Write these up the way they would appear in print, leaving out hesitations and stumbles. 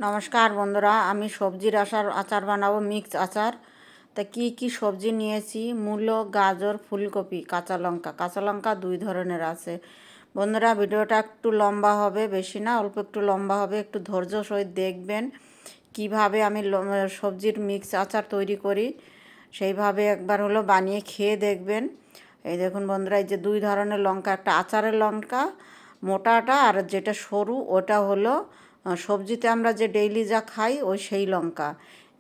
নমস্কার বন্ধুরা, আমি সবজির আচার বানাবো, মিক্স আচার। তা কি কি সবজি নিয়েছি? মূলো, গাজর, ফুলকপি, কাঁচা লঙ্কা 2 ধরনের আছে। বন্ধুরা, ভিডিওটা একটু লম্বা হবে, বেশি না, অল্প একটু লম্বা হবে, একটু ধৈর্য সহিত দেখবেন কিভাবে আমি সবজির মিক্স আচার তৈরি করি। সেইভাবে একবার হলো বানিয়ে খেয়ে দেখবেন। এই দেখুন বন্ধুরা, এই যে 2 ধরনের লঙ্কা, একটা আচারের লঙ্কা মোটাটা, আর যেটা সরু ওটা হলো সবজিতে আমরা যে ডেইলি যা খাই ওই সেই লঙ্কা।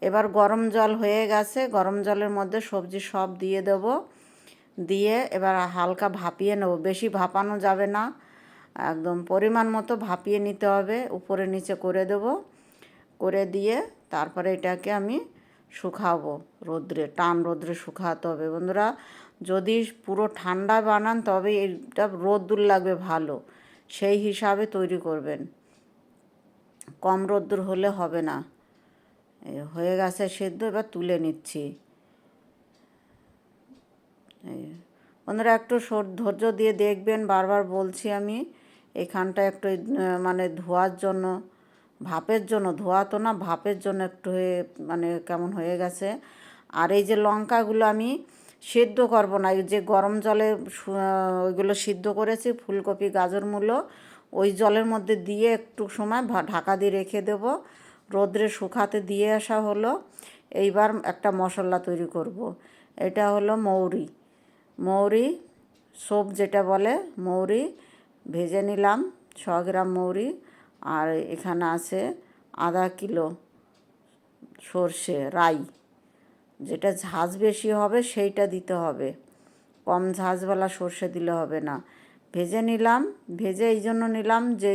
এবার গরম জল হয়ে গেছে, গরম জলের মধ্যে সবজি সব দিয়ে দেব, দিয়ে এবার হালকা ভাপিয়ে নেব। বেশি ভাপানো যাবে না, একদম পরিমাণ মতো ভাপিয়ে নিতে হবে। উপরে নিচে করে দেব, করে দিয়ে তারপরে এটাকে আমি শুকাবো রোদ্রে, টান রোদ্রে শুকাতে হবে। বন্ধুরা, যদি পুরো ঠান্ডা বানান তবে এটা রোদ্দুর লাগবে ভালো, সেই হিসাবে তৈরি করবেন, কম রোদ্দুর হলে হবে না। হয়ে গেছে সেদ্ধ, এবার তুলে নিচ্ছি। বন্ধুরা, একটু ধৈর্য দিয়ে দেখবেন, বারবার বলছি আমি। এখানটা একটু মানে ধোয়ার জন্য, ভাপের জন্য, ধোয়া তো না, ভাপের জন্য একটু হয়ে মানে কেমন হয়ে গেছে। আর এই যে লঙ্কাগুলো আমি সেদ্ধ করব না, এই যে গরম জলে ওইগুলো সিদ্ধ করেছি, ফুলকপি, গাজর, মূলো, ওই জলের মধ্যে দিয়ে একটু সময় ঢাকা দিয়ে রেখে দেব, রোদ্রে শুকাতে দিয়ে আসা হলো। এইবার একটা মশলা তৈরি করব। এটা হলো মৌরি সোপ যেটা বলে, মৌরি ভেজে নিলাম 100 গ্রাম মৌরি। আর এখানে আছে আধা কিলো সর্ষে রাই, যেটা ঝাঁজ বেশি হবে সেইটা দিতে হবে, কম ঝাঁজওয়ালা সর্ষে দিলে হবে না। ভেজে নিলাম, ভেজে এই জন্য নিলাম যে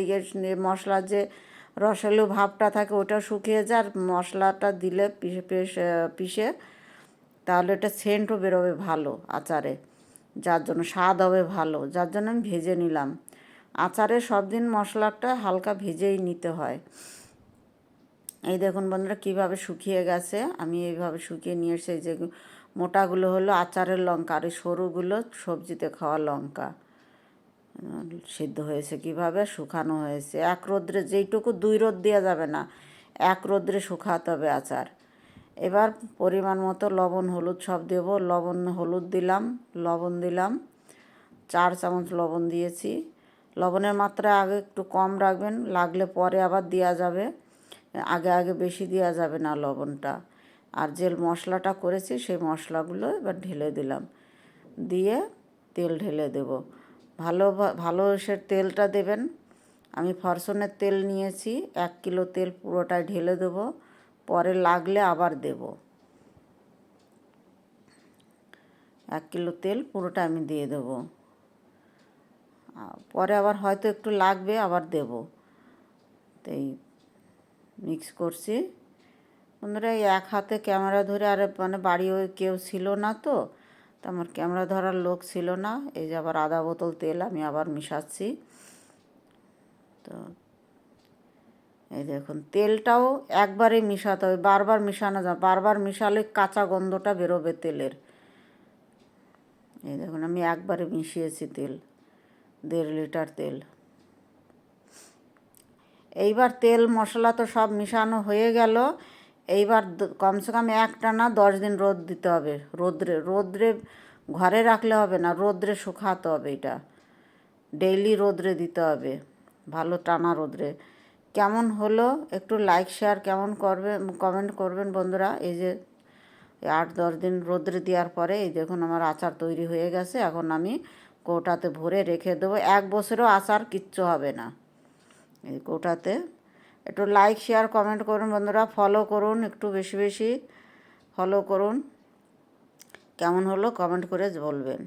মশলার যে রসালো ভাবটা থাকে ওটা শুকিয়ে যায়, আর মশলাটা দিলে পিষে তাহলে এটা সেন্টও বেরোবে ভালো আচারে, যার জন্য স্বাদ হবে ভালো, যার জন্য আমি ভেজে নিলাম। আচারে সব দিন মশলাটা হালকা ভেজেই নিতে হয়। এই দেখুন বন্ধুরা কীভাবে শুকিয়ে গেছে, আমি এইভাবে শুকিয়ে নিয়ে এসে, যে মোটাগুলো হলো আচারের লঙ্কা, আর এই সরুগুলো সবজিতে খাওয়া লঙ্কা। সিদ্ধ হয়েছে কীভাবে, শুকানো হয়েছে এক রোদ্রে, যেইটুকু 2 রোদ দেওয়া যাবে না, এক রোদ্রে শুকাতে হবে আচার। এবার পরিমাণ মতো লবণ হলুদ সব দেব, হলুদ দিলাম, লবণ দিলাম, 4 চামচ লবণ দিয়েছি। লবণের মাত্রা আগে একটু কম রাখবেন, লাগলে পরে আবার দেওয়া যাবে, আগে বেশি দেওয়া যাবে না লবণটা। আর যে মশলাটা করেছি সেই মশলাগুলো এবার ঢেলে দিলাম, দিয়ে তেল ঢেলে দেব। ভালো সে তেলটা দেবেন। আমি ফরসনের তেল নিয়েছি 1 কিলো তেল, পুরোটাই ঢেলে দেবো, পরে লাগলে আবার দেব। 1 কিলো তেল পুরোটা আমি দিয়ে দেবো, পরে আবার হয়তো একটু লাগবে, আবার দেব। তো এই মিক্স করছি। বন্ধুরা, এই এক হাতে ক্যামেরা ধরে, আর মানে বাড়ি ওই কেউ ছিল না, তো আমার ক্যামেরা ধরার লোক ছিল না। এই যে আবার আধা বোতল তেল আমি আবার মিশাচ্ছি। তো এই দেখুন, তেলটাও একবারে মিশাতে হবে, বারবার মিশানো যায়, বারবার মিশালে কাঁচা গন্ধটা বেরোবে তেলের। এই দেখুন আমি একবারে মিশিয়েছি তেল, 1.5 লিটার তেল। এইবার তেল মশলা তো সব মিশানো হয়ে গেল। এইবার কমসে কম একটানা 10 দিন রোদ দিতে হবে, রোদ্রে ঘরে রাখলে হবে না, রোদ্রে শুকাতে হবে, এটা ডেইলি রোদ্রে দিতে হবে, ভালো টানা রোদ্রে। কেমন হলো একটু লাইক শেয়ার কেমন করবেন, কমেন্ট করবেন বন্ধুরা। এই যে 8-10 দিন রোদ্রে দেওয়ার পরে এই দেখুন আমার আচার তৈরি হয়ে গেছে। এখন আমি কৌটাতে ভরে রেখে দেবো, 1 বছরও আচার কিচ্ছু হবে না এই কৌটাতে। একটু লাইক শেয়ার কমেন্ট করুন বন্ধুরা, ফলো করুন, একটু বেশি বেশি ফলো করুন। কেমন হলো কমেন্ট করে বলবেন।